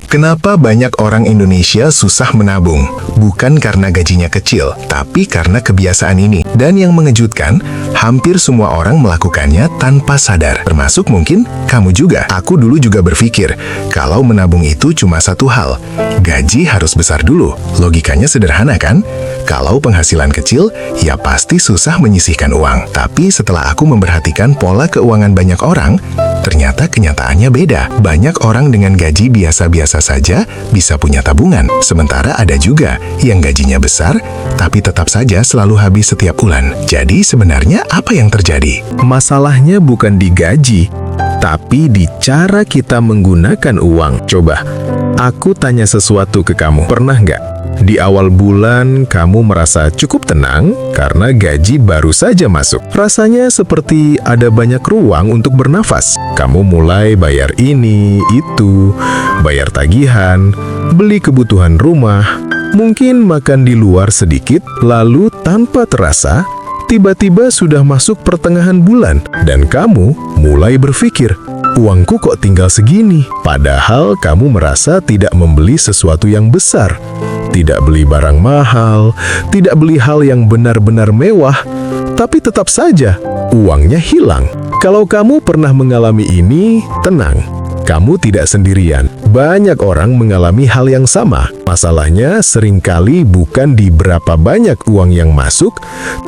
Kenapa banyak orang Indonesia susah menabung? Bukan karena gajinya kecil, tapi karena kebiasaan ini. Dan yang mengejutkan, hampir semua orang melakukannya tanpa sadar. Termasuk mungkin kamu juga. Aku dulu juga berpikir, kalau menabung itu cuma satu hal. Gaji harus besar dulu. Logikanya sederhana kan? Kalau penghasilan kecil, ya pasti susah menyisihkan uang. Tapi setelah aku memperhatikan pola keuangan banyak orang, ternyata kenyataannya beda. Banyak orang dengan gaji biasa-biasa saja bisa punya tabungan. Sementara ada juga yang gajinya besar, tapi tetap saja selalu habis setiap bulan. Jadi sebenarnya apa yang terjadi? Masalahnya bukan di gaji, tapi di cara kita menggunakan uang. Coba, aku tanya sesuatu ke kamu. Pernah nggak? Di awal bulan, kamu merasa cukup tenang karena gaji baru saja masuk. Rasanya seperti ada banyak ruang untuk bernafas. Kamu mulai bayar ini, itu, bayar tagihan, beli kebutuhan rumah, mungkin makan di luar sedikit, lalu tanpa terasa, tiba-tiba sudah masuk pertengahan bulan, dan kamu mulai berpikir, uangku kok tinggal segini? Padahal kamu merasa tidak membeli sesuatu yang besar. Tidak beli barang mahal, tidak beli hal yang benar-benar mewah, tapi tetap saja uangnya hilang. Kalau kamu pernah mengalami ini, tenang, kamu tidak sendirian. Banyak orang mengalami hal yang sama. Masalahnya seringkali bukan di berapa banyak uang yang masuk,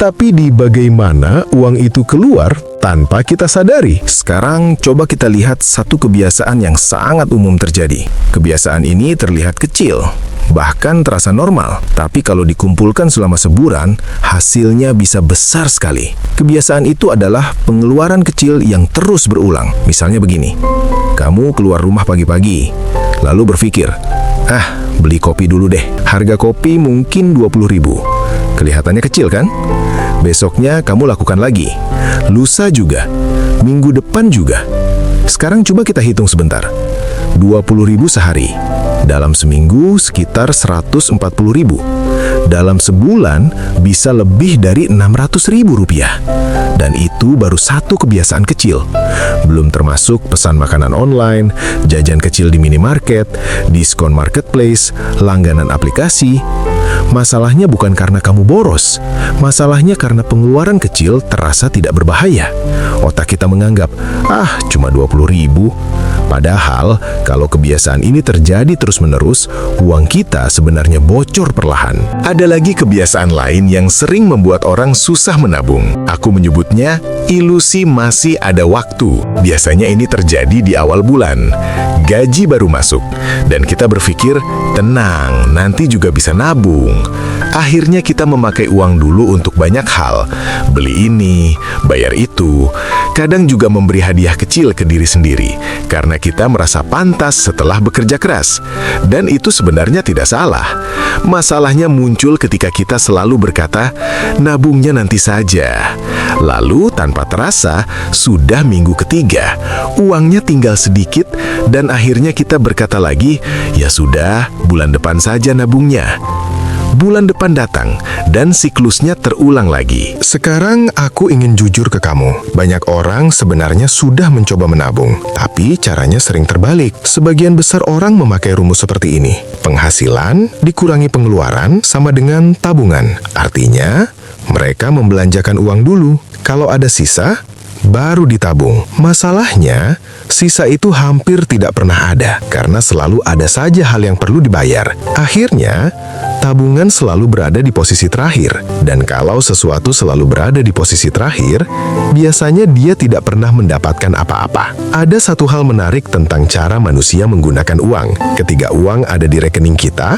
tapi di bagaimana uang itu keluar tanpa kita sadari. Sekarang coba kita lihat satu kebiasaan yang sangat umum terjadi. Kebiasaan ini terlihat kecil, bahkan terasa normal, tapi kalau dikumpulkan selama sebulan, hasilnya bisa besar sekali. Kebiasaan itu adalah pengeluaran kecil yang terus berulang. Misalnya begini, kamu keluar rumah pagi-pagi, lalu berpikir, beli kopi dulu deh. Harga kopi mungkin 20.000. Kelihatannya kecil kan? Besoknya kamu lakukan lagi. Lusa juga. Minggu depan juga. Sekarang coba kita hitung sebentar. 20.000 sehari. Dalam seminggu sekitar 140.000. Dalam sebulan bisa lebih dari 600.000 rupiah. Dan itu baru satu kebiasaan kecil. Belum termasuk pesan makanan online, jajan kecil di minimarket, diskon marketplace, langganan aplikasi. Masalahnya bukan karena kamu boros. Masalahnya karena pengeluaran kecil terasa tidak berbahaya. Otak kita menganggap, cuma 20.000. Padahal, kalau kebiasaan ini terjadi terus-menerus, uang kita sebenarnya bocor perlahan. Ada lagi kebiasaan lain yang sering membuat orang susah menabung. Aku menyebutnya ilusi masih ada waktu. Biasanya ini terjadi di awal bulan. Gaji baru masuk, dan kita berpikir, tenang, nanti juga bisa nabung. Akhirnya kita memakai uang dulu untuk banyak hal. Beli ini, bayar itu. Kadang juga memberi hadiah kecil ke diri sendiri, karena kita merasa pantas setelah bekerja keras. Dan itu sebenarnya tidak salah. Masalahnya muncul ketika kita selalu berkata, nabungnya nanti saja. Lalu tanpa terasa, sudah minggu ketiga, uangnya tinggal sedikit, dan akhirnya kita berkata lagi, ya sudah, bulan depan saja nabungnya. Bulan depan datang, dan siklusnya terulang lagi. Sekarang aku ingin jujur ke kamu. Banyak orang sebenarnya sudah mencoba menabung, tapi caranya sering terbalik. Sebagian besar orang memakai rumus seperti ini. Penghasilan dikurangi pengeluaran sama dengan tabungan. Artinya, mereka membelanjakan uang dulu. Kalau ada sisa, baru ditabung. Masalahnya, sisa itu hampir tidak pernah ada, karena selalu ada saja hal yang perlu dibayar. Akhirnya, tabungan selalu berada di posisi terakhir. Dan kalau sesuatu selalu berada di posisi terakhir, biasanya dia tidak pernah mendapatkan apa-apa. Ada satu hal menarik tentang cara manusia menggunakan uang. Ketika uang ada di rekening kita,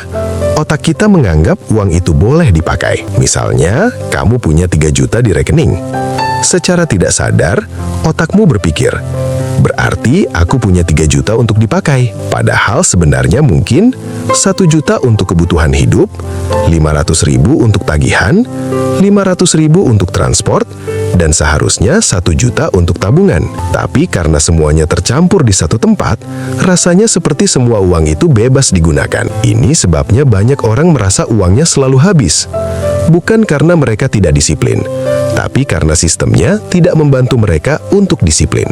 otak kita menganggap uang itu boleh dipakai. Misalnya, kamu punya 3 juta di rekening. Secara tidak sadar, otakmu berpikir, berarti aku punya 3 juta untuk dipakai. Padahal sebenarnya mungkin 1 juta untuk kebutuhan hidup, 500.000 untuk tagihan, 500.000 untuk transport, dan seharusnya 1 juta untuk tabungan. Tapi karena semuanya tercampur di satu tempat, rasanya seperti semua uang itu bebas digunakan. Ini sebabnya banyak orang merasa uangnya selalu habis. Bukan karena mereka tidak disiplin, tapi karena sistemnya tidak membantu mereka untuk disiplin.